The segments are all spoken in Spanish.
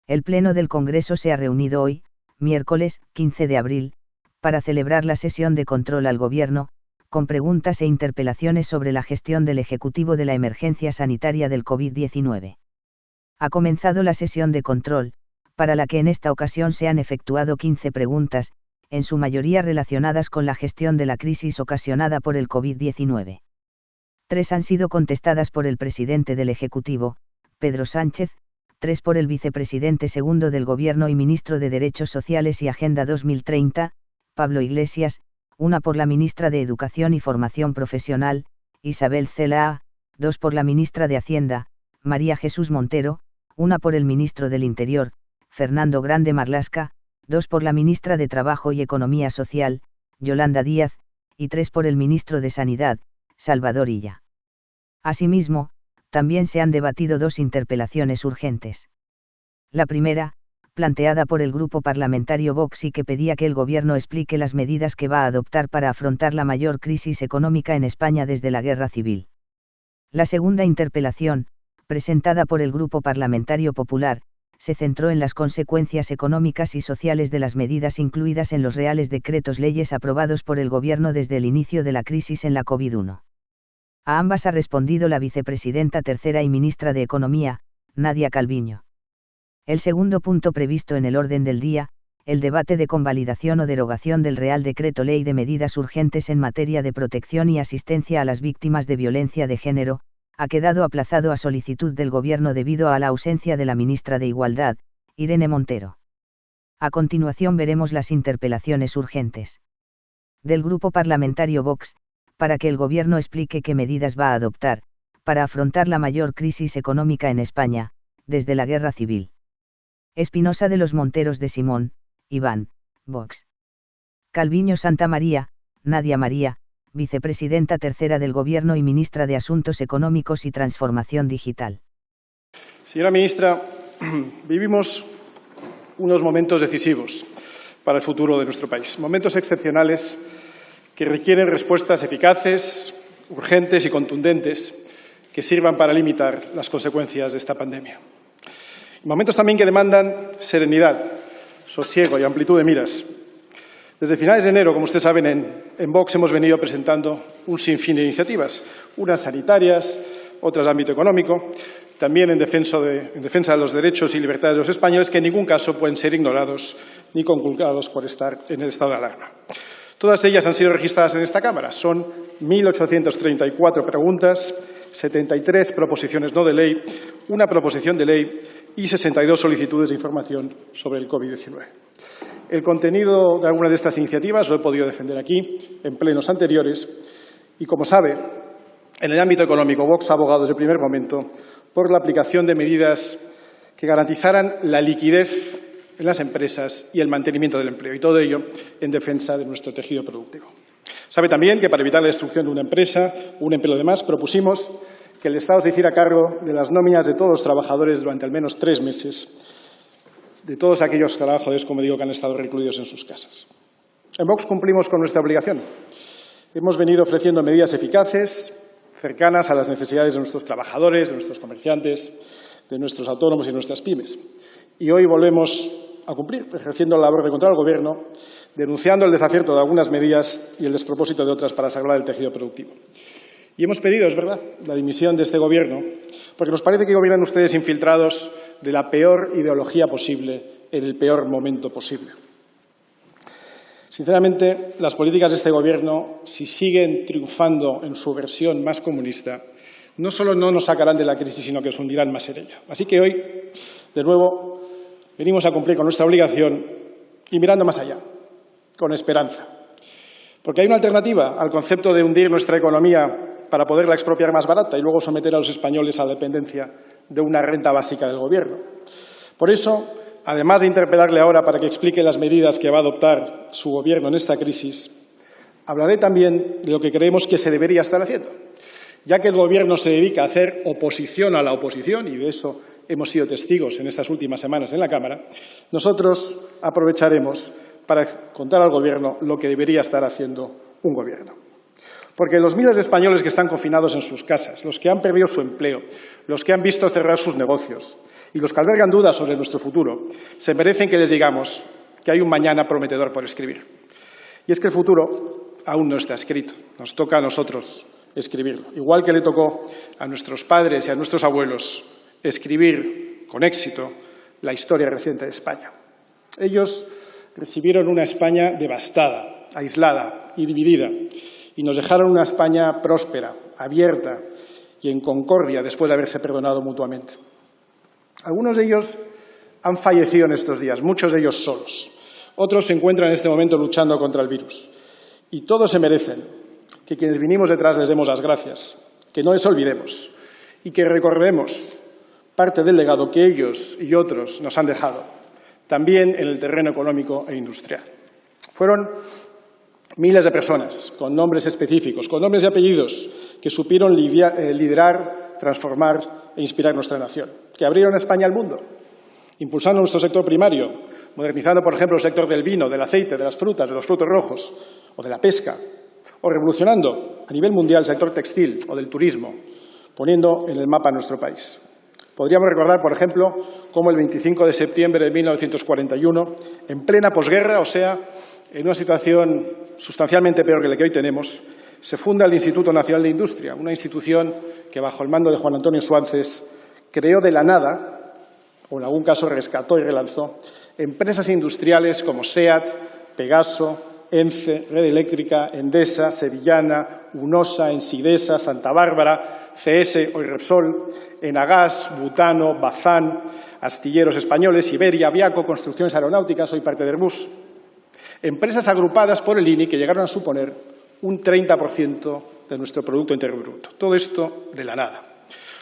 El Pleno del Congreso se ha reunido hoy, miércoles 15 de abril, para celebrar la sesión de control al Gobierno, con preguntas e interpelaciones sobre la gestión del Ejecutivo de la emergencia sanitaria del COVID-19. Ha comenzado la sesión de control, para la que en esta ocasión se han efectuado 15 preguntas, en su mayoría relacionadas con la gestión de la crisis ocasionada por el COVID-19. 3 han sido contestadas por el presidente del Ejecutivo, Pedro Sánchez, 3 por el vicepresidente segundo del Gobierno y ministro de Derechos Sociales y Agenda 2030, Pablo Iglesias, 1 por la ministra de Educación y Formación Profesional, Isabel Celaá, 2 por la ministra de Hacienda, María Jesús Montero, 1 por el ministro del Interior, Fernando Grande Marlaska, 2 por la ministra de Trabajo y Economía Social, Yolanda Díaz, y 3 por el ministro de Sanidad, Salvador Illa. Asimismo, también se han debatido 2 interpelaciones urgentes. La primera, planteada por el grupo parlamentario Vox y que pedía que el Gobierno explique las medidas que va a adoptar para afrontar la mayor crisis económica en España desde la Guerra Civil. La segunda interpelación, presentada por el Grupo Parlamentario Popular, se centró en las consecuencias económicas y sociales de las medidas incluidas en los reales decretos leyes aprobados por el Gobierno desde el inicio de la crisis en la COVID-19. A ambas ha respondido la vicepresidenta tercera y ministra de Economía, Nadia Calviño. El segundo punto previsto en el orden del día, el debate de convalidación o derogación del Real Decreto Ley de medidas urgentes en materia de protección y asistencia a las víctimas de violencia de género, ha quedado aplazado a solicitud del Gobierno debido a la ausencia de la ministra de Igualdad, Irene Montero. A continuación veremos las interpelaciones urgentes. Del Grupo Parlamentario Vox, para que el Gobierno explique qué medidas va a adoptar, para afrontar la mayor crisis económica en España, desde la Guerra Civil. Espinosa de los Monteros de Simón, Iván, Vox. Calviño Santamaría, Nadia María, vicepresidenta tercera del Gobierno y ministra de Asuntos Económicos y Transformación Digital. Señora ministra, vivimos unos momentos decisivos para el futuro de nuestro país. Momentos excepcionales que requieren respuestas eficaces, urgentes y contundentes que sirvan para limitar las consecuencias de esta pandemia. Momentos también que demandan serenidad, sosiego y amplitud de miras. Desde finales de enero, como ustedes saben, en Vox hemos venido presentando un sinfín de iniciativas, unas sanitarias, otras de ámbito económico, también en defensa de los derechos y libertades de los españoles, que en ningún caso pueden ser ignorados ni conculcados por estar en el estado de alarma. Todas ellas han sido registradas en esta Cámara. Son 1.834 preguntas, 73 proposiciones no de ley, 1 proposición de ley y 62 solicitudes de información sobre el COVID-19. El contenido de alguna de estas iniciativas lo he podido defender aquí, en plenos anteriores, y como sabe, en el ámbito económico, Vox ha abogado desde el primer momento por la aplicación de medidas que garantizaran la liquidez en las empresas y el mantenimiento del empleo, y todo ello en defensa de nuestro tejido productivo. Sabe también que para evitar la destrucción de una empresa, un empleo de más, propusimos que el Estado se hiciera cargo de las nóminas de todos los trabajadores durante al menos 3 meses, de todos aquellos trabajadores, como digo, que han estado recluidos en sus casas. En Vox cumplimos con nuestra obligación. Hemos venido ofreciendo medidas eficaces, cercanas a las necesidades de nuestros trabajadores, de nuestros comerciantes, de nuestros autónomos y nuestras pymes. Y hoy volvemos a cumplir, ejerciendo la labor de control al Gobierno, denunciando el desacierto de algunas medidas y el despropósito de otras para salvar el tejido productivo. Y hemos pedido, es verdad, la dimisión de este Gobierno, porque nos parece que gobiernan ustedes infiltrados de la peor ideología posible en el peor momento posible. Sinceramente, las políticas de este Gobierno, si siguen triunfando en su versión más comunista, no solo no nos sacarán de la crisis, sino que nos hundirán más en ella. Así que hoy, de nuevo, venimos a cumplir con nuestra obligación y mirando más allá, con esperanza. Porque hay una alternativa al concepto de hundir nuestra economía para poderla expropiar más barata y luego someter a los españoles a la dependencia de una renta básica del Gobierno. Por eso, además de interpelarle ahora para que explique las medidas que va a adoptar su Gobierno en esta crisis, hablaré también de lo que creemos que se debería estar haciendo. Ya que el Gobierno se dedica a hacer oposición a la oposición, y de eso hemos sido testigos en estas últimas semanas en la Cámara, nosotros aprovecharemos para contar al Gobierno lo que debería estar haciendo un Gobierno. Porque los miles de españoles que están confinados en sus casas, los que han perdido su empleo, los que han visto cerrar sus negocios, Y los que albergan dudas sobre nuestro futuro se merecen que les digamos que hay un mañana prometedor por escribir. Y es que el futuro aún no está escrito. Nos toca a nosotros escribirlo. Igual que le tocó a nuestros padres y a nuestros abuelos escribir con éxito la historia reciente de España. Ellos recibieron una España devastada, aislada y dividida, y nos dejaron una España próspera, abierta y en concordia después de haberse perdonado mutuamente. Algunos de ellos han fallecido en estos días, muchos de ellos solos. Otros se encuentran en este momento luchando contra el virus. Y todos se merecen que quienes vinimos detrás les demos las gracias, que no les olvidemos y que recordemos parte del legado que ellos y otros nos han dejado, también en el terreno económico e industrial. Fueron miles de personas con nombres específicos, con nombres y apellidos, que supieron liderar, transformar e inspirar nuestra nación, que abrieron España al mundo, impulsando nuestro sector primario, modernizando, por ejemplo, el sector del vino, del aceite, de las frutas, de los frutos rojos o de la pesca, o revolucionando a nivel mundial el sector textil o del turismo, poniendo en el mapa nuestro país. Podríamos recordar, por ejemplo, cómo el 25 de septiembre de 1941, en plena posguerra, o sea, en una situación sustancialmente peor que la que hoy tenemos, se funda el Instituto Nacional de Industria, una institución que, bajo el mando de Juan Antonio Suárez, creó de la nada, o en algún caso rescató y relanzó, empresas industriales como SEAT, Pegaso, ENCE, Red Eléctrica, Endesa, Sevillana, Unosa, Ensidesa, Santa Bárbara, CS o Repsol, Enagas, Butano, Bazán, Astilleros Españoles, Iberia, Aviaco, Construcciones Aeronáuticas, hoy parte de Airbus. Empresas agrupadas por el INI que llegaron a suponer un 30% de nuestro Producto Interior Bruto. Todo esto de la nada.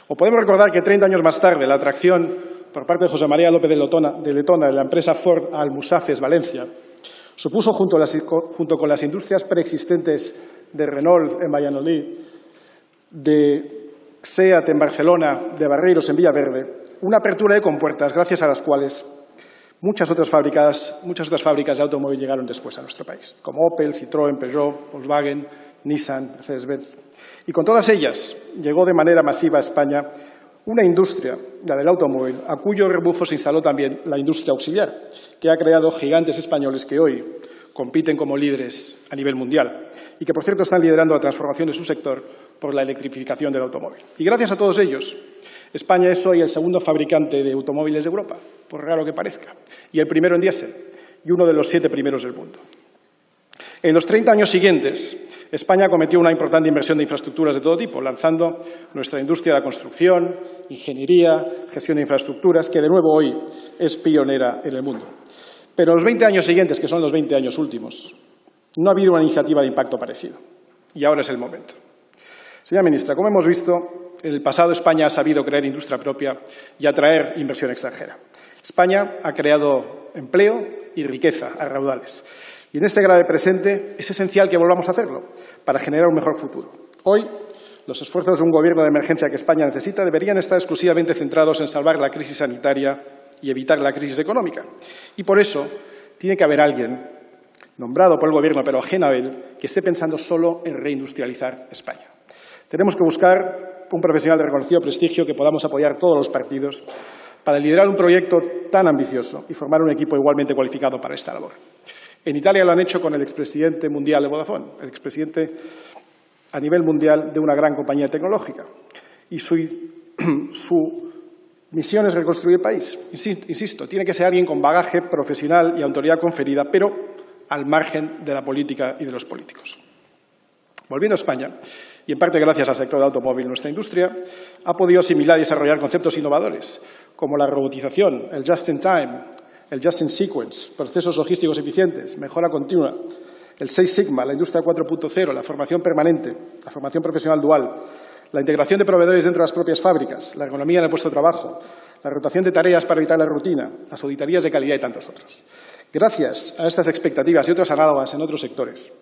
O podemos recordar que 30 años más tarde la atracción por parte de José María López de Letona de la empresa Ford a Almusafes, Valencia, supuso, junto con las industrias preexistentes de Renault en Valladolid, de SEAT en Barcelona, de Barreiros en Villaverde, una apertura de compuertas gracias a las cuales muchas otras fábricas de automóvil llegaron después a nuestro país, como Opel, Citroën, Peugeot, Volkswagen, Nissan, Mercedes-Benz. Y con todas ellas llegó de manera masiva a España una industria, la del automóvil, a cuyo rebufo se instaló también la industria auxiliar, que ha creado gigantes españoles que hoy compiten como líderes a nivel mundial y que, por cierto, están liderando la transformación de su sector por la electrificación del automóvil. Y gracias a todos ellos, España es hoy el segundo fabricante de automóviles de Europa, por raro que parezca, y el primero en diésel, y uno de los 7 primeros del mundo. En los 30 años siguientes, España cometió una importante inversión de infraestructuras de todo tipo, lanzando nuestra industria de la construcción, ingeniería, gestión de infraestructuras, que de nuevo hoy es pionera en el mundo. Pero en los 20 años siguientes, que son los 20 años últimos, no ha habido una iniciativa de impacto parecido. Y ahora es el momento. Señora ministra, como hemos visto, en el pasado España ha sabido crear industria propia y atraer inversión extranjera. España ha creado empleo y riqueza a raudales. Y en este grave presente es esencial que volvamos a hacerlo para generar un mejor futuro. Hoy, los esfuerzos de un gobierno de emergencia que España necesita deberían estar exclusivamente centrados en salvar la crisis sanitaria y evitar la crisis económica. Y por eso tiene que haber alguien, nombrado por el Gobierno pero ajeno a él, que esté pensando solo en reindustrializar España. Tenemos que buscar un profesional de reconocido prestigio que podamos apoyar todos los partidos para liderar un proyecto tan ambicioso y formar un equipo igualmente cualificado para esta labor. En Italia lo han hecho con el expresidente mundial de Vodafone, el expresidente a nivel mundial de una gran compañía tecnológica. Y su misión es reconstruir el país. Insisto, tiene que ser alguien con bagaje profesional y autoridad conferida, pero al margen de la política y de los políticos. Volviendo a España, y en parte gracias al sector del automóvil, nuestra industria ha podido asimilar y desarrollar conceptos innovadores, como la robotización, el just-in-time, el just-in-sequence, procesos logísticos eficientes, mejora continua, el Six Sigma, la industria 4.0, la formación permanente, la formación profesional dual, la integración de proveedores dentro de las propias fábricas, la ergonomía en el puesto de trabajo, la rotación de tareas para evitar la rutina, las auditorías de calidad y tantos otros. Gracias a estas expectativas y otras análogas en otros sectores,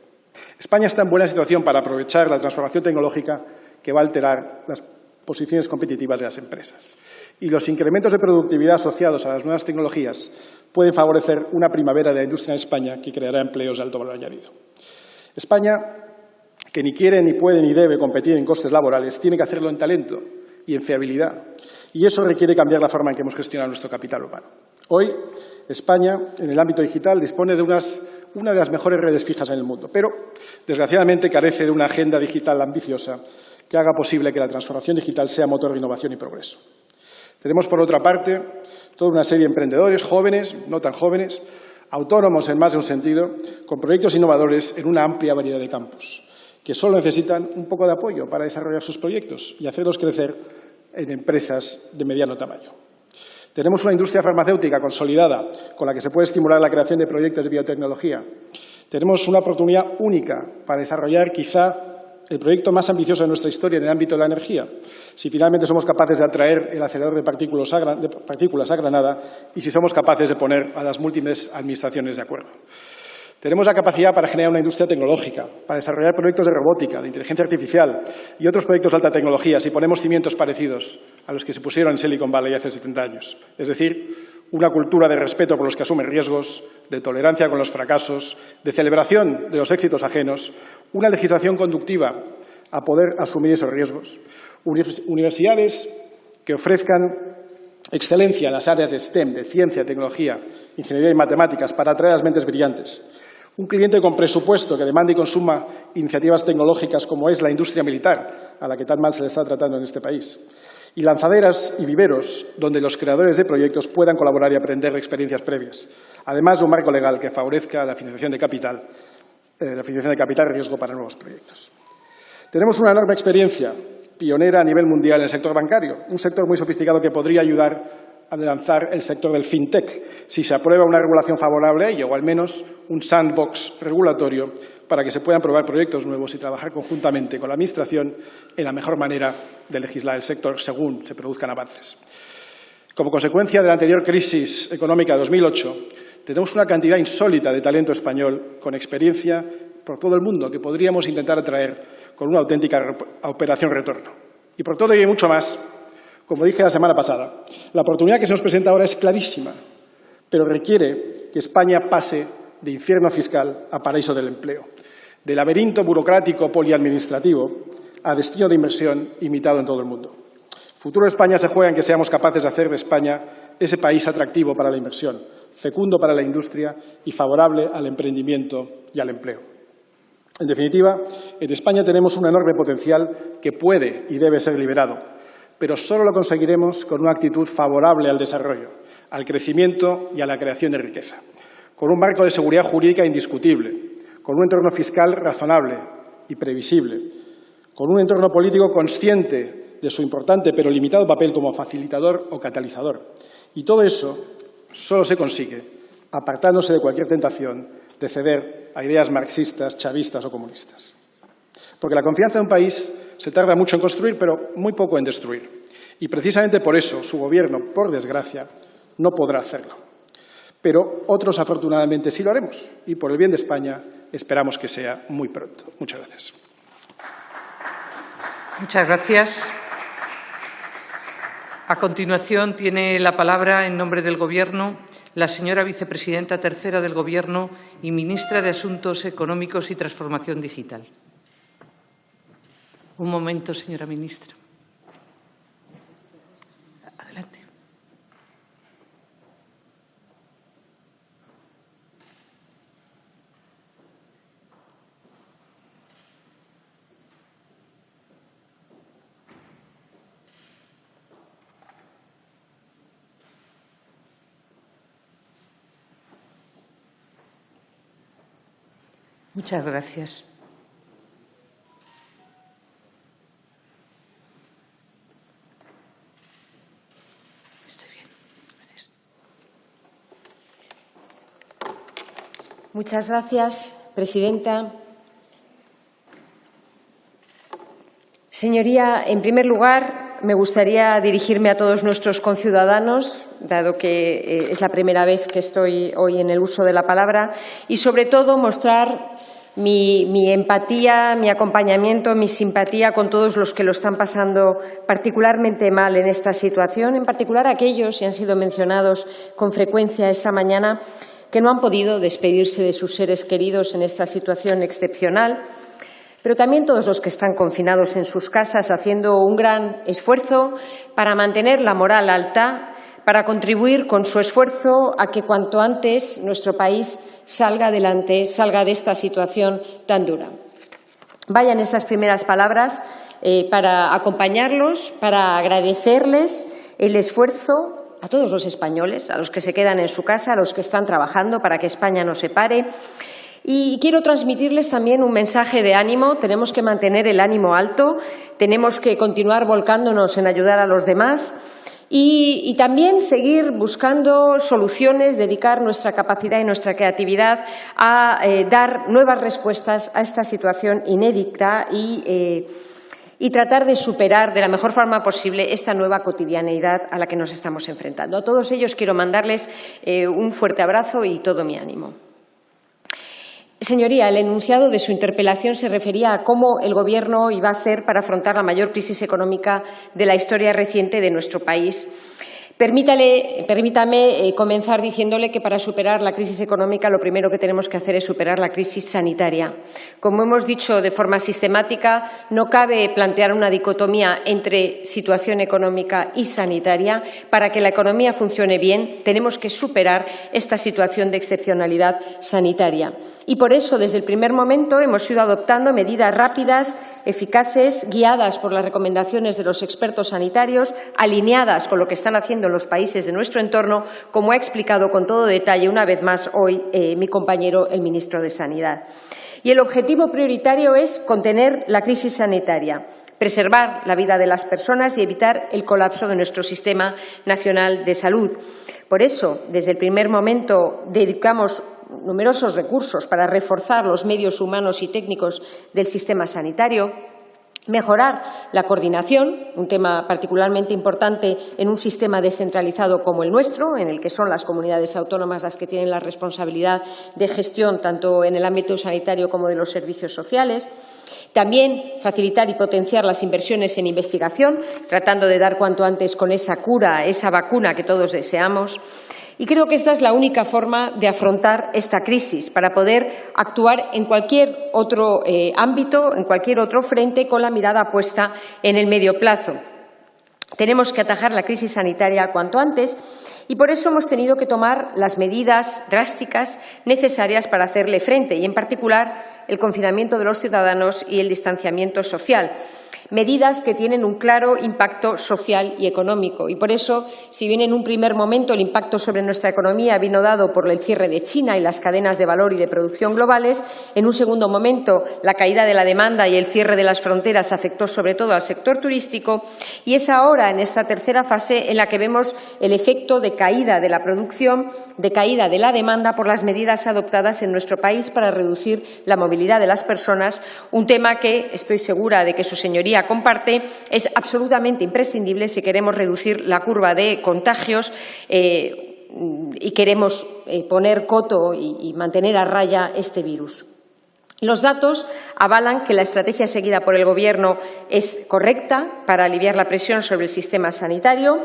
España está en buena situación para aprovechar la transformación tecnológica que va a alterar las posiciones competitivas de las empresas. Y los incrementos de productividad asociados a las nuevas tecnologías pueden favorecer una primavera de la industria en España que creará empleos de alto valor añadido. España, que ni quiere, ni puede, ni debe competir en costes laborales, tiene que hacerlo en talento, y en fiabilidad. Y eso requiere cambiar la forma en que hemos gestionado nuestro capital humano. Hoy, España, en el ámbito digital, dispone de una de las mejores redes fijas en el mundo, pero, desgraciadamente, carece de una agenda digital ambiciosa que haga posible que la transformación digital sea motor de innovación y progreso. Tenemos, por otra parte, toda una serie de emprendedores, jóvenes, no tan jóvenes, autónomos en más de un sentido, con proyectos innovadores en una amplia variedad de campos, que solo necesitan un poco de apoyo para desarrollar sus proyectos y hacerlos crecer en empresas de mediano tamaño. Tenemos una industria farmacéutica consolidada con la que se puede estimular la creación de proyectos de biotecnología. Tenemos una oportunidad única para desarrollar quizá el proyecto más ambicioso de nuestra historia en el ámbito de la energía, si finalmente somos capaces de atraer el acelerador de partículas a Granada y si somos capaces de poner a las múltiples administraciones de acuerdo. Tenemos la capacidad para generar una industria tecnológica, para desarrollar proyectos de robótica, de inteligencia artificial y otros proyectos de alta tecnología si ponemos cimientos parecidos a los que se pusieron en Silicon Valley hace 70 años. Es decir, una cultura de respeto por los que asumen riesgos, de tolerancia con los fracasos, de celebración de los éxitos ajenos, una legislación conductiva a poder asumir esos riesgos, universidades que ofrezcan excelencia en las áreas de STEM, de ciencia, tecnología, ingeniería y matemáticas para atraer a las mentes brillantes. Un cliente con presupuesto que demande y consuma iniciativas tecnológicas como es la industria militar, a la que tan mal se le está tratando en este país. Y lanzaderas y viveros donde los creadores de proyectos puedan colaborar y aprender de experiencias previas, además de un marco legal que favorezca la financiación de capital riesgo para nuevos proyectos. Tenemos una enorme experiencia pionera a nivel mundial en el sector bancario, un sector muy sofisticado que podría ayudar a lanzar el sector del fintech, si se aprueba una regulación favorable a ello, o al menos un sandbox regulatorio para que se puedan probar proyectos nuevos y trabajar conjuntamente con la Administración en la mejor manera de legislar el sector según se produzcan avances. Como consecuencia de la anterior crisis económica de 2008, tenemos una cantidad insólita de talento español con experiencia por todo el mundo que podríamos intentar atraer con una auténtica operación retorno. Y por todo ello y mucho más, como dije la semana pasada, la oportunidad que se nos presenta ahora es clarísima, pero requiere que España pase de infierno fiscal a paraíso del empleo, de laberinto burocrático poliadministrativo a destino de inversión imitado en todo el mundo. El futuro de España se juega en que seamos capaces de hacer de España ese país atractivo para la inversión, fecundo para la industria y favorable al emprendimiento y al empleo. En definitiva, en España tenemos un enorme potencial que puede y debe ser liberado, pero solo lo conseguiremos con una actitud favorable al desarrollo, al crecimiento y a la creación de riqueza, con un marco de seguridad jurídica indiscutible, con un entorno fiscal razonable y previsible, con un entorno político consciente de su importante pero limitado papel como facilitador o catalizador. Y todo eso solo se consigue apartándose de cualquier tentación de ceder a ideas marxistas, chavistas o comunistas. Porque la confianza de un país se tarda mucho en construir, pero muy poco en destruir. Y precisamente por eso su Gobierno, por desgracia, no podrá hacerlo. Pero otros, afortunadamente, sí lo haremos. Y por el bien de España, esperamos que sea muy pronto. Muchas gracias. Muchas gracias. A continuación, tiene la palabra, en nombre del Gobierno, la señora vicepresidenta tercera del Gobierno y ministra de Asuntos Económicos y Transformación Digital. Un momento, señora ministra. Adelante. Muchas gracias. Estoy bien. Gracias. Muchas gracias, presidenta. Señoría, en primer lugar, me gustaría dirigirme a todos nuestros conciudadanos, dado que es la primera vez que estoy hoy en el uso de la palabra, y sobre todo mostrar mi empatía, mi acompañamiento, mi simpatía con todos los que lo están pasando particularmente mal en esta situación, en particular aquellos, y han sido mencionados con frecuencia esta mañana, que no han podido despedirse de sus seres queridos en esta situación excepcional. pero también todos los que están confinados en sus casas haciendo un gran esfuerzo para mantener la moral alta, para contribuir con su esfuerzo a que cuanto antes nuestro país salga adelante, salga de esta situación tan dura. Vayan estas primeras palabras para acompañarlos, para agradecerles el esfuerzo a todos los españoles, a los que se quedan en su casa, a los que están trabajando para que España no se pare. Y quiero transmitirles también un mensaje de ánimo. Tenemos que mantener el ánimo alto, tenemos que continuar volcándonos en ayudar a los demás y también seguir buscando soluciones, dedicar nuestra capacidad y nuestra creatividad a dar nuevas respuestas a esta situación inédita y tratar de superar de la mejor forma posible esta nueva cotidianeidad a la que nos estamos enfrentando. A todos ellos quiero mandarles un fuerte abrazo y todo mi ánimo. Señoría, el enunciado de su interpelación se refería a cómo el Gobierno iba a hacer para afrontar la mayor crisis económica de la historia reciente de nuestro país. Permítame comenzar diciéndole que para superar la crisis económica lo primero que tenemos que hacer es superar la crisis sanitaria. Como hemos dicho de forma sistemática, no cabe plantear una dicotomía entre situación económica y sanitaria. Para que la economía funcione bien, tenemos que superar esta situación de excepcionalidad sanitaria. Y por eso, desde el primer momento, hemos ido adoptando medidas rápidas, eficaces, guiadas por las recomendaciones de los expertos sanitarios, alineadas con lo que están haciendo los países de nuestro entorno, como ha explicado con todo detalle una vez más hoy mi compañero, el ministro de Sanidad. Y el objetivo prioritario es contener la crisis sanitaria, preservar la vida de las personas y evitar el colapso de nuestro Sistema Nacional de Salud. Por eso, desde el primer momento, dedicamos numerosos recursos para reforzar los medios humanos y técnicos del sistema sanitario, mejorar la coordinación, un tema particularmente importante en un sistema descentralizado como el nuestro, en el que son las comunidades autónomas las que tienen la responsabilidad de gestión tanto en el ámbito sanitario como de los servicios sociales. También facilitar y potenciar las inversiones en investigación, tratando de dar cuanto antes con esa cura, esa vacuna que todos deseamos. Y creo que esta es la única forma de afrontar esta crisis, para poder actuar en cualquier otro ámbito, en cualquier otro frente, con la mirada puesta en el medio plazo. Tenemos que atajar la crisis sanitaria cuanto antes y por eso hemos tenido que tomar las medidas drásticas necesarias para hacerle frente y, en particular, el confinamiento de los ciudadanos y el distanciamiento social. Medidas que tienen un claro impacto social y económico. Y por eso, si bien en un primer momento el impacto sobre nuestra economía vino dado por el cierre de China y las cadenas de valor y de producción globales, en un segundo momento la caída de la demanda y el cierre de las fronteras afectó sobre todo al sector turístico, y es ahora, en esta tercera fase, en la que vemos el efecto de caída de la producción, de caída de la demanda por las medidas adoptadas en nuestro país para reducir la movilidad de las personas, un tema que estoy segura de que su señoría comparte, es absolutamente imprescindible si queremos reducir la curva de contagios y queremos poner coto y mantener a raya este virus. Los datos avalan que la estrategia seguida por el Gobierno es correcta para aliviar la presión sobre el sistema sanitario,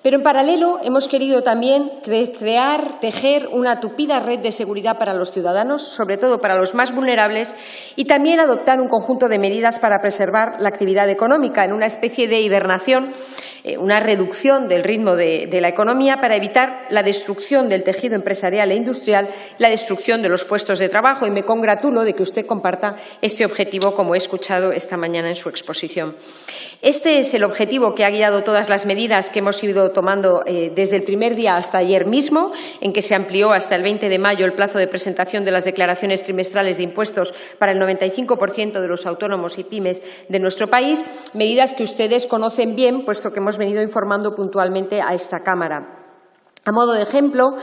pero en paralelo hemos querido también tejer una tupida red de seguridad para los ciudadanos, sobre todo para los más vulnerables, y también adoptar un conjunto de medidas para preservar la actividad económica en una especie de hibernación, una reducción del ritmo de la economía para evitar la destrucción del tejido empresarial e industrial, la destrucción de los puestos de trabajo. Y me congratulo de que usted comparta este objetivo, como he escuchado esta mañana en su exposición. Este es el objetivo que ha guiado todas las medidas que hemos ido tomando desde el primer día hasta ayer mismo, en que se amplió hasta el 20 de mayo el plazo de presentación de las declaraciones trimestrales de impuestos para el 95% de los autónomos y pymes de nuestro país, medidas que ustedes conocen bien, puesto que hemos venido informando puntualmente a esta Cámara. A modo de ejemplo,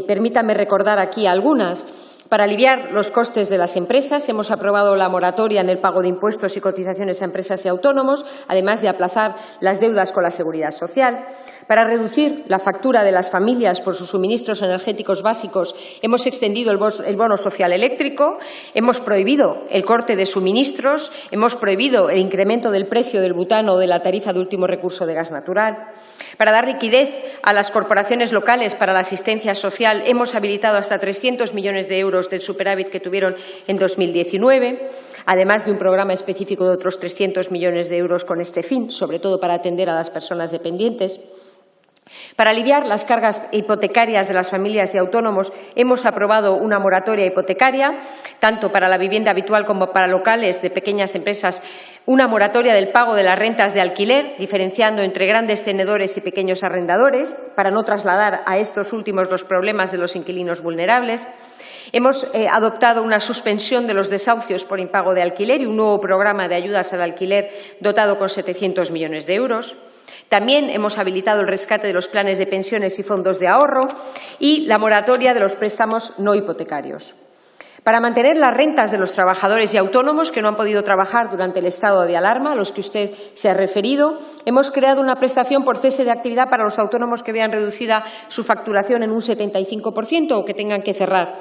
permítame recordar aquí algunas. Para aliviar los costes de las empresas, hemos aprobado la moratoria en el pago de impuestos y cotizaciones a empresas y autónomos, además de aplazar las deudas con la Seguridad Social. Para reducir la factura de las familias por sus suministros energéticos básicos, hemos extendido el bono social eléctrico, hemos prohibido el corte de suministros, hemos prohibido el incremento del precio del butano o de la tarifa de último recurso de gas natural. Para dar liquidez a las corporaciones locales para la asistencia social, hemos habilitado hasta 300 millones de euros euros del superávit que tuvieron en 2019, además de un programa específico de otros 300 millones de euros con este fin, sobre todo para atender a las personas dependientes. Para aliviar las cargas hipotecarias de las familias y autónomos, hemos aprobado una moratoria hipotecaria, tanto para la vivienda habitual como para locales de pequeñas empresas, una moratoria del pago de las rentas de alquiler, diferenciando entre grandes tenedores y pequeños arrendadores, para no trasladar a estos últimos los problemas de los inquilinos vulnerables. Hemos adoptado una suspensión de los desahucios por impago de alquiler y un nuevo programa de ayudas al alquiler dotado con 700 millones de euros. También hemos habilitado el rescate de los planes de pensiones y fondos de ahorro y la moratoria de los préstamos no hipotecarios. Para mantener las rentas de los trabajadores y autónomos que no han podido trabajar durante el estado de alarma, a los que usted se ha referido, hemos creado una prestación por cese de actividad para los autónomos que vean reducida su facturación en un 75% o que tengan que cerrar.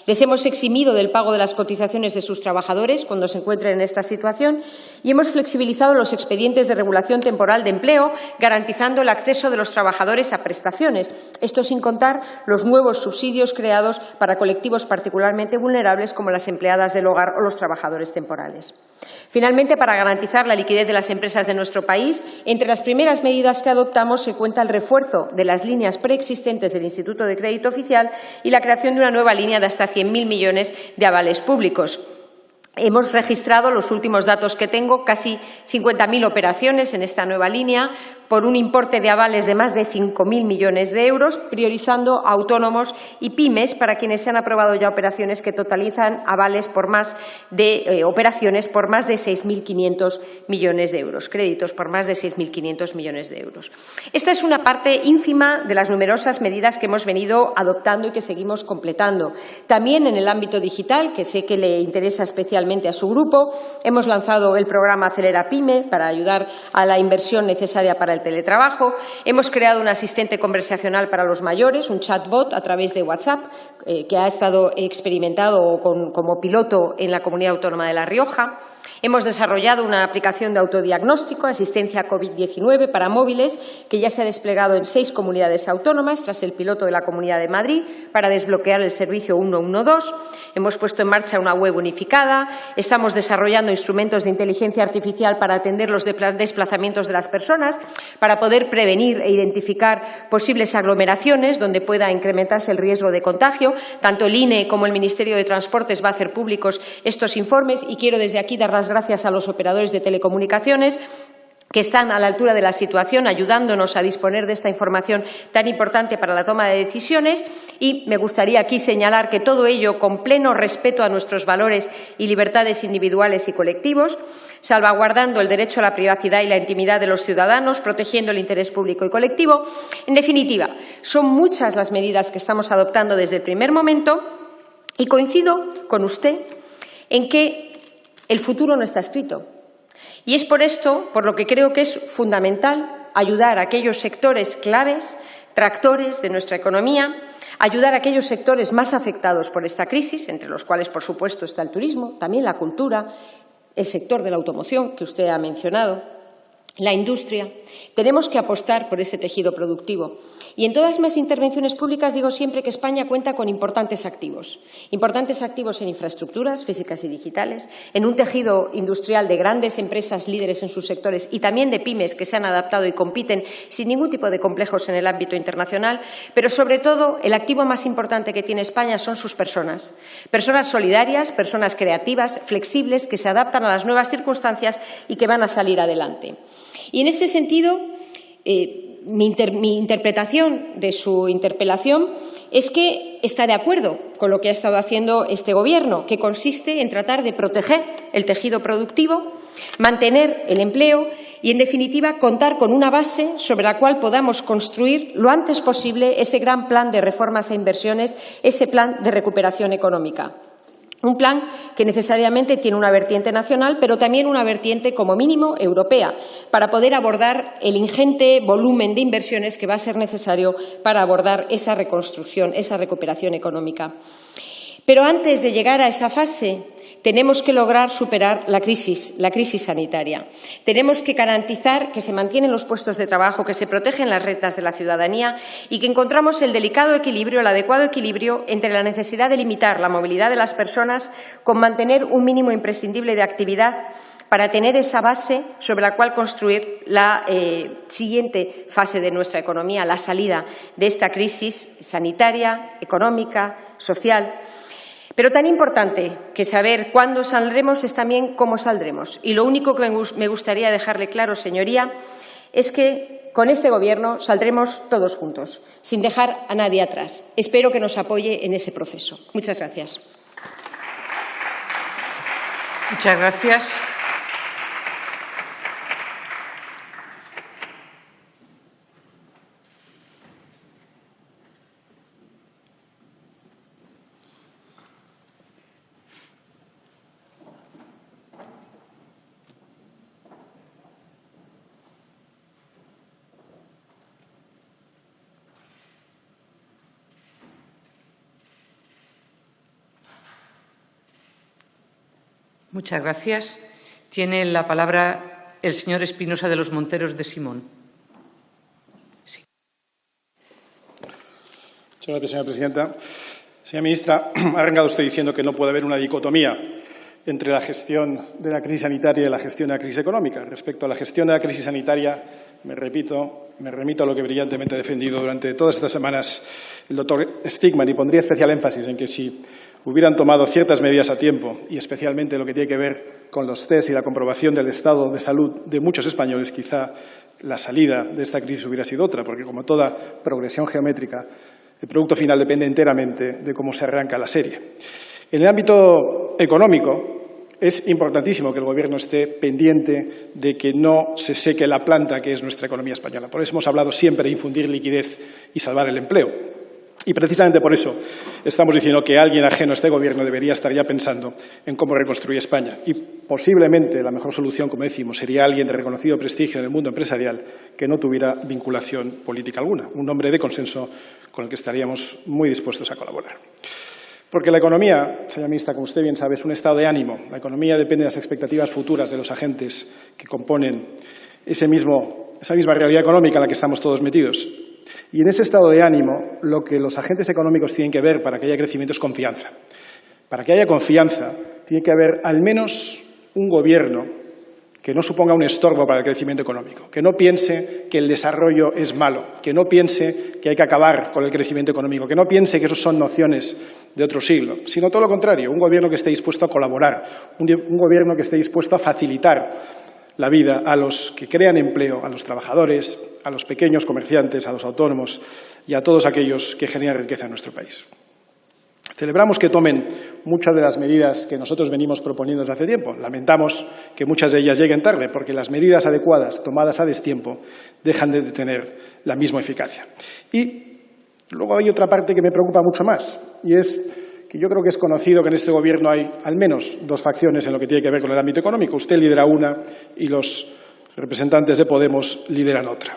Les hemos eximido del pago de las cotizaciones de sus trabajadores cuando se encuentren en esta situación y hemos flexibilizado los expedientes de regulación temporal de empleo, garantizando el acceso de los trabajadores a prestaciones. Esto sin contar los nuevos subsidios creados para colectivos particularmente vulnerables como las empleadas del hogar o los trabajadores temporales. Finalmente, para garantizar la liquidez de las empresas de nuestro país, entre las primeras medidas que adoptamos se cuenta el refuerzo de las líneas preexistentes del Instituto de Crédito Oficial y la creación de una nueva línea de hasta 100.000 millones de avales públicos. Hemos registrado, los últimos datos que tengo, casi 50.000 operaciones en esta nueva línea por un importe de avales de más de 5.000 millones de euros, priorizando a autónomos y pymes, para quienes se han aprobado ya operaciones que totalizan avales por más de operaciones por más de 6.500 millones de euros, créditos por más de 6.500 millones de euros. Esta es una parte ínfima de las numerosas medidas que hemos venido adoptando y que seguimos completando. También en el ámbito digital, que sé que le interesa especialmente a su grupo, hemos lanzado el programa Acelera Pyme para ayudar a la inversión necesaria para el teletrabajo. Hemos creado un asistente conversacional para los mayores, un chatbot a través de WhatsApp, que ha estado experimentado como piloto en la Comunidad Autónoma de La Rioja. Hemos desarrollado una aplicación de autodiagnóstico, asistencia COVID-19 para móviles, que ya se ha desplegado en 6 comunidades autónomas, tras el piloto de la Comunidad de Madrid, para desbloquear el servicio 112. Hemos puesto en marcha una web unificada. Estamos desarrollando instrumentos de inteligencia artificial para atender los desplazamientos de las personas, para poder prevenir e identificar posibles aglomeraciones donde pueda incrementarse el riesgo de contagio. Tanto el INE como el Ministerio de Transportes va a hacer públicos estos informes y quiero desde aquí dar las gracias a los operadores de telecomunicaciones que están a la altura de la situación, ayudándonos a disponer de esta información tan importante para la toma de decisiones. Y me gustaría aquí señalar que todo ello con pleno respeto a nuestros valores y libertades individuales y colectivos, salvaguardando el derecho a la privacidad y la intimidad de los ciudadanos, protegiendo el interés público y colectivo. En definitiva, son muchas las medidas que estamos adoptando desde el primer momento y coincido con usted en que el futuro no está escrito. Y es por esto por lo que creo que es fundamental ayudar a aquellos sectores claves, tractores de nuestra economía, ayudar a aquellos sectores más afectados por esta crisis, entre los cuales, por supuesto, está el turismo, también la cultura, el sector de la automoción, que usted ha mencionado, la industria. Tenemos que apostar por ese tejido productivo. Y en todas mis intervenciones públicas digo siempre que España cuenta con importantes activos en infraestructuras físicas y digitales, en un tejido industrial de grandes empresas líderes en sus sectores y también de pymes que se han adaptado y compiten sin ningún tipo de complejos en el ámbito internacional, pero sobre todo el activo más importante que tiene España son sus personas. Personas solidarias, personas creativas, flexibles, que se adaptan a las nuevas circunstancias y que van a salir adelante. Y en este sentido, mi interpretación de su interpelación es que está de acuerdo con lo que ha estado haciendo este Gobierno, que consiste en tratar de proteger el tejido productivo, mantener el empleo y, en definitiva, contar con una base sobre la cual podamos construir lo antes posible ese gran plan de reformas e inversiones, ese plan de recuperación económica. Un plan que necesariamente tiene una vertiente nacional, pero también una vertiente, como mínimo, europea, para poder abordar el ingente volumen de inversiones que va a ser necesario para abordar esa reconstrucción, esa recuperación económica. Pero antes de llegar a esa fase, Tenemos que lograr superar la crisis sanitaria. Tenemos que garantizar que se mantienen los puestos de trabajo, que se protegen las rentas de la ciudadanía y que encontramos el delicado equilibrio, el adecuado equilibrio entre la necesidad de limitar la movilidad de las personas con mantener un mínimo imprescindible de actividad para tener esa base sobre la cual construir la siguiente fase de nuestra economía, la salida de esta crisis sanitaria, económica, social. Pero tan importante que saber cuándo saldremos es también cómo saldremos. Y lo único que me gustaría dejarle claro, señoría, es que con este Gobierno saldremos todos juntos, sin dejar a nadie atrás. Espero que nos apoye en ese proceso. Muchas gracias. Muchas gracias. Muchas gracias. Tiene la palabra el señor Espinosa de los Monteros de Simón. Sí. Muchas gracias, señora presidenta. Señora ministra, ha arrancado usted diciendo que no puede haber una dicotomía entre la gestión de la crisis sanitaria y la gestión de la crisis económica. Respecto a la gestión de la crisis sanitaria, me remito a lo que brillantemente ha defendido durante todas estas semanas el doctor Stigman, y pondría especial énfasis en que si hubieran tomado ciertas medidas a tiempo, y especialmente lo que tiene que ver con los test y la comprobación del estado de salud de muchos españoles, quizá la salida de esta crisis hubiera sido otra, porque como toda progresión geométrica, el producto final depende enteramente de cómo se arranca la serie. En el ámbito económico, es importantísimo que el Gobierno esté pendiente de que no se seque la planta que es nuestra economía española. Por eso hemos hablado siempre de infundir liquidez y salvar el empleo. Y precisamente por eso estamos diciendo que alguien ajeno a este Gobierno debería estar ya pensando en cómo reconstruir España. Y posiblemente la mejor solución, como decimos, sería alguien de reconocido prestigio en el mundo empresarial que no tuviera vinculación política alguna, un hombre de consenso con el que estaríamos muy dispuestos a colaborar. Porque la economía, señora ministra, como usted bien sabe, es un estado de ánimo. La economía depende de las expectativas futuras de los agentes que componen esa misma realidad económica en la que estamos todos metidos. Y en ese estado de ánimo, lo que los agentes económicos tienen que ver para que haya crecimiento es confianza. Para que haya confianza, tiene que haber al menos un Gobierno que no suponga un estorbo para el crecimiento económico, que no piense que el desarrollo es malo, que no piense que hay que acabar con el crecimiento económico, que no piense que eso son nociones de otro siglo, sino todo lo contrario, un Gobierno que esté dispuesto a colaborar, un Gobierno que esté dispuesto a facilitar la vida a los que crean empleo, a los trabajadores, a los pequeños comerciantes, a los autónomos y a todos aquellos que generan riqueza en nuestro país. Celebramos que tomen muchas de las medidas que nosotros venimos proponiendo desde hace tiempo. Lamentamos que muchas de ellas lleguen tarde, porque las medidas adecuadas, tomadas a destiempo, dejan de tener la misma eficacia. Y luego hay otra parte que me preocupa mucho más, y es que yo creo que es conocido que en este Gobierno hay al menos dos facciones en lo que tiene que ver con el ámbito económico. Usted lidera una y los representantes de Podemos lideran otra.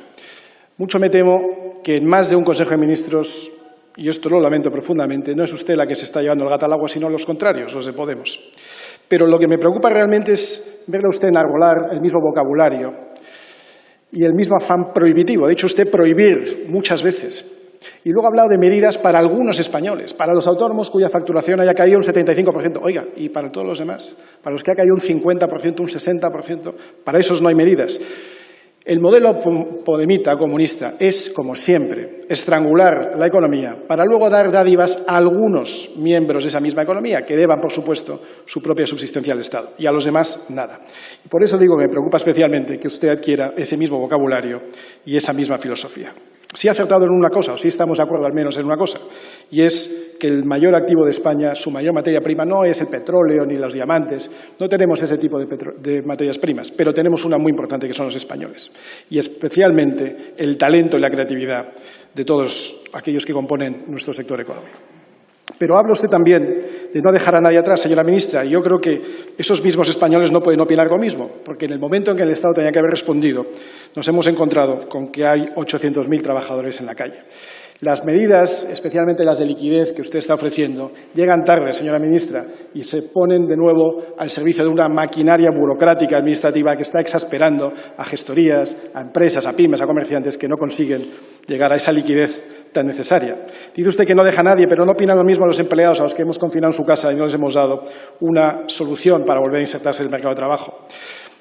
Mucho me temo que en más de un Consejo de Ministros, y esto lo lamento profundamente, no es usted la que se está llevando el gato al agua, sino los contrarios, los de Podemos. Pero lo que me preocupa realmente es verle a usted enarbolar el mismo vocabulario y el mismo afán prohibitivo. Ha dicho usted prohibir muchas veces. Y luego ha hablado de medidas para algunos españoles, para los autónomos cuya facturación haya caído un 75%. Oiga, ¿y para todos los demás? Para los que ha caído un 50%, un 60%, para esos no hay medidas. El modelo podemita comunista es, como siempre, estrangular la economía para luego dar dádivas a algunos miembros de esa misma economía que deban, por supuesto, su propia subsistencia al Estado y a los demás nada. Y por eso digo que me preocupa especialmente que usted adquiera ese mismo vocabulario y esa misma filosofía. Sí ha acertado en una cosa, o sí estamos de acuerdo al menos en una cosa, y es que el mayor activo de España, su mayor materia prima, no es el petróleo ni los diamantes, no tenemos ese tipo de materias primas, pero tenemos una muy importante que son los españoles, y especialmente el talento y la creatividad de todos aquellos que componen nuestro sector económico. Pero habla usted también de no dejar a nadie atrás, señora ministra, y yo creo que esos mismos españoles no pueden opinar lo mismo, porque en el momento en que el Estado tenía que haber respondido, nos hemos encontrado con que hay 800.000 trabajadores en la calle. Las medidas, especialmente las de liquidez que usted está ofreciendo, llegan tarde, señora ministra, y se ponen de nuevo al servicio de una maquinaria burocrática administrativa que está exasperando a gestorías, a empresas, a pymes, a comerciantes que no consiguen llegar a esa liquidez tan necesaria. Dice usted que no deja a nadie, pero no opinan lo mismo los empleados a los que hemos confinado en su casa y no les hemos dado una solución para volver a insertarse en el mercado de trabajo.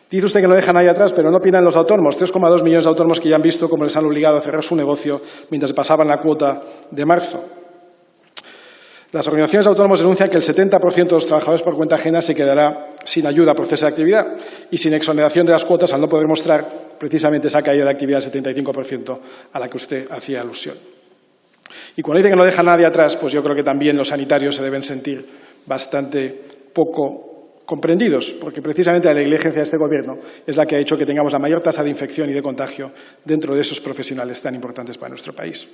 Dice usted que no deja a nadie atrás, pero no opinan los autónomos, 3,2 millones de autónomos que ya han visto cómo les han obligado a cerrar su negocio mientras pasaban la cuota de marzo. Las organizaciones de autónomos denuncian que el 70% de los trabajadores por cuenta ajena se quedará sin ayuda por cese de actividad y sin exoneración de las cuotas al no poder mostrar precisamente esa caída de actividad del 75% a la que usted hacía alusión. Y cuando dice que no deja a nadie atrás, pues yo creo que también los sanitarios se deben sentir bastante poco comprendidos, porque precisamente la negligencia de este Gobierno es la que ha hecho que tengamos la mayor tasa de infección y de contagio dentro de esos profesionales tan importantes para nuestro país.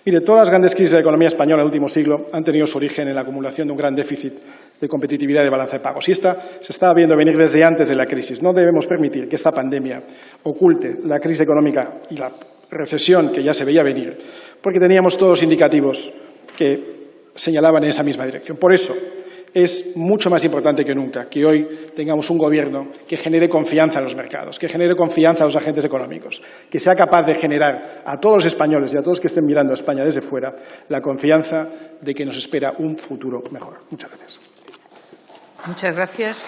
Mire, todas las grandes crisis de la economía española en el último siglo han tenido su origen en la acumulación de un gran déficit de competitividad y de balanza de pagos. Y esta se estaba viendo venir desde antes de la crisis. No debemos permitir que esta pandemia oculte la crisis económica y la recesión que ya se veía venir, porque teníamos todos los indicativos que señalaban en esa misma dirección. Por eso, es mucho más importante que nunca que hoy tengamos un Gobierno que genere confianza en los mercados, que genere confianza a los agentes económicos, que sea capaz de generar a todos los españoles y a todos los que estén mirando a España desde fuera la confianza de que nos espera un futuro mejor. Muchas gracias. Muchas gracias.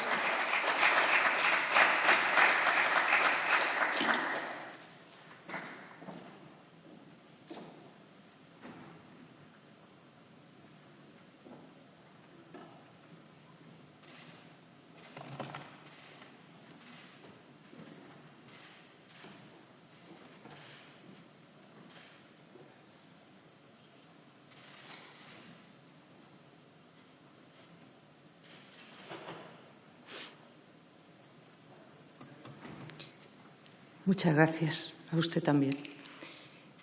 Muchas gracias. A usted también.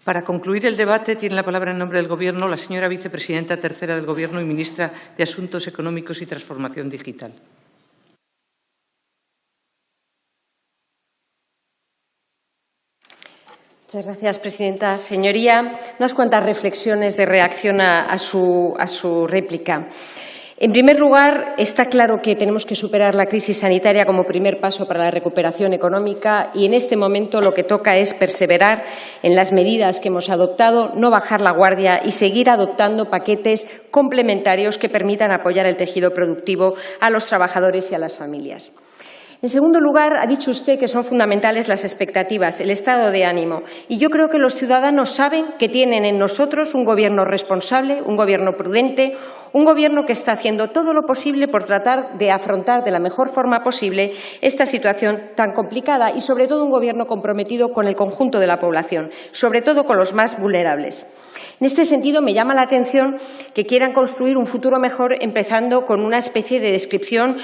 Para concluir el debate, tiene la palabra en nombre del Gobierno la señora vicepresidenta tercera del Gobierno y ministra de Asuntos Económicos y Transformación Digital. Muchas gracias, presidenta. Señoría, unas cuantas reflexiones de reacción a su réplica. En primer lugar, está claro que tenemos que superar la crisis sanitaria como primer paso para la recuperación económica y en este momento lo que toca es perseverar en las medidas que hemos adoptado, no bajar la guardia y seguir adoptando paquetes complementarios que permitan apoyar el tejido productivo a los trabajadores y a las familias. En segundo lugar, ha dicho usted que son fundamentales las expectativas, el estado de ánimo. Y yo creo que los ciudadanos saben que tienen en nosotros un Gobierno responsable, un Gobierno prudente, un Gobierno que está haciendo todo lo posible por tratar de afrontar de la mejor forma posible esta situación tan complicada y, sobre todo, un Gobierno comprometido con el conjunto de la población, sobre todo con los más vulnerables. En este sentido, me llama la atención que quieran construir un futuro mejor empezando con una especie de descripción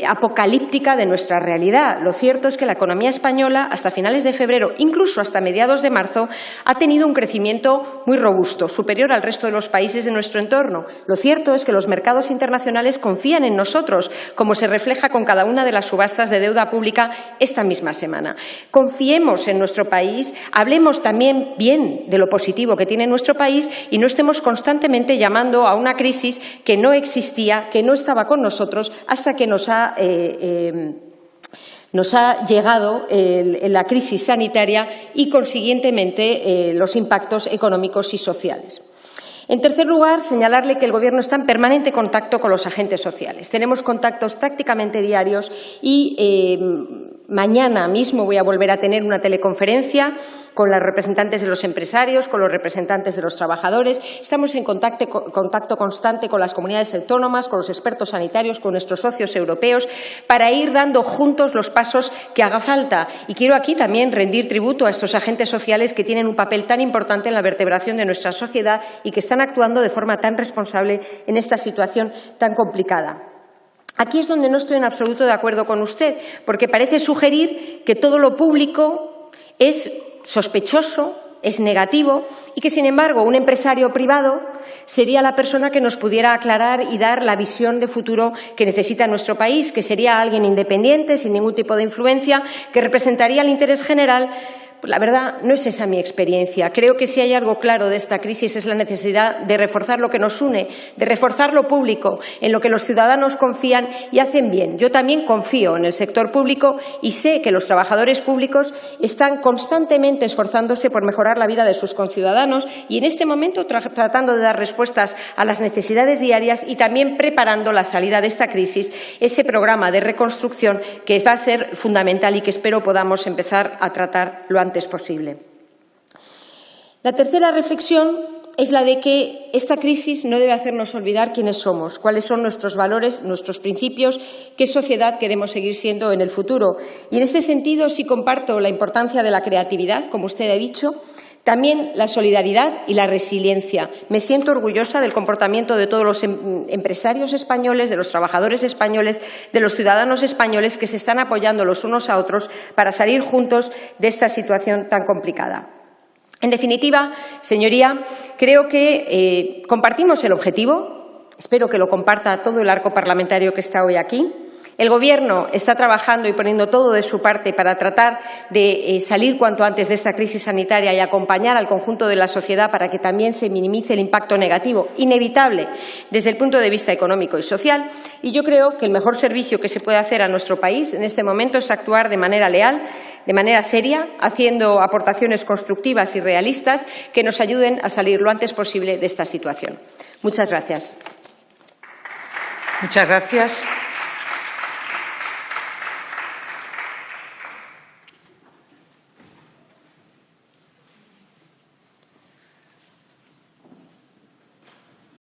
apocalíptica de nuestra realidad. Lo cierto es que la economía española, hasta finales de febrero, incluso hasta mediados de marzo, ha tenido un crecimiento muy robusto, superior al resto de los países de nuestro entorno. Lo cierto es que los mercados internacionales confían en nosotros, como se refleja con cada una de las subastas de deuda pública esta misma semana. Confiemos en nuestro país, hablemos también bien de lo positivo que tiene nuestro país y no estemos constantemente llamando a una crisis que no existía, que no estaba con nosotros, hasta que nos ha llegado la crisis sanitaria y, consiguientemente, los impactos económicos y sociales. En tercer lugar, señalarle que el Gobierno está en permanente contacto con los agentes sociales. Tenemos contactos prácticamente diarios y mañana mismo voy a volver a tener una teleconferencia con los representantes de los empresarios, con los representantes de los trabajadores. Estamos en contacto constante con las comunidades autónomas, con los expertos sanitarios, con nuestros socios europeos, para ir dando juntos los pasos que haga falta. Y quiero aquí también rendir tributo a estos agentes sociales que tienen un papel tan importante en la vertebración de nuestra sociedad y que están actuando de forma tan responsable en esta situación tan complicada. Aquí es donde no estoy en absoluto de acuerdo con usted, porque parece sugerir que todo lo público es sospechoso, es negativo y que, sin embargo, un empresario privado sería la persona que nos pudiera aclarar y dar la visión de futuro que necesita nuestro país, que sería alguien independiente, sin ningún tipo de influencia, que representaría el interés general, Pues la verdad, no es esa mi experiencia. Creo que si hay algo claro de esta crisis es la necesidad de reforzar lo que nos une, de reforzar lo público, en lo que los ciudadanos confían y hacen bien. Yo también confío en el sector público y sé que los trabajadores públicos están constantemente esforzándose por mejorar la vida de sus conciudadanos y en este momento tratando de dar respuestas a las necesidades diarias y también preparando la salida de esta crisis, ese programa de reconstrucción que va a ser fundamental y que espero podamos empezar a tratar lo antes posible. La tercera reflexión es la de que esta crisis no debe hacernos olvidar quiénes somos, cuáles son nuestros valores, nuestros principios, qué sociedad queremos seguir siendo en el futuro. Y en este sentido sí comparto la importancia de la creatividad, como usted ha dicho, también la solidaridad y la resiliencia. Me siento orgullosa del comportamiento de todos los empresarios españoles, de los trabajadores españoles, de los ciudadanos españoles que se están apoyando los unos a otros para salir juntos de esta situación tan complicada. En definitiva, señoría, creo que compartimos el objetivo. Espero que lo comparta todo el arco parlamentario que está hoy aquí. El Gobierno está trabajando y poniendo todo de su parte para tratar de salir cuanto antes de esta crisis sanitaria y acompañar al conjunto de la sociedad para que también se minimice el impacto negativo, inevitable desde el punto de vista económico y social. Y yo creo que el mejor servicio que se puede hacer a nuestro país en este momento es actuar de manera leal, de manera seria, haciendo aportaciones constructivas y realistas que nos ayuden a salir lo antes posible de esta situación. Muchas gracias. Muchas gracias.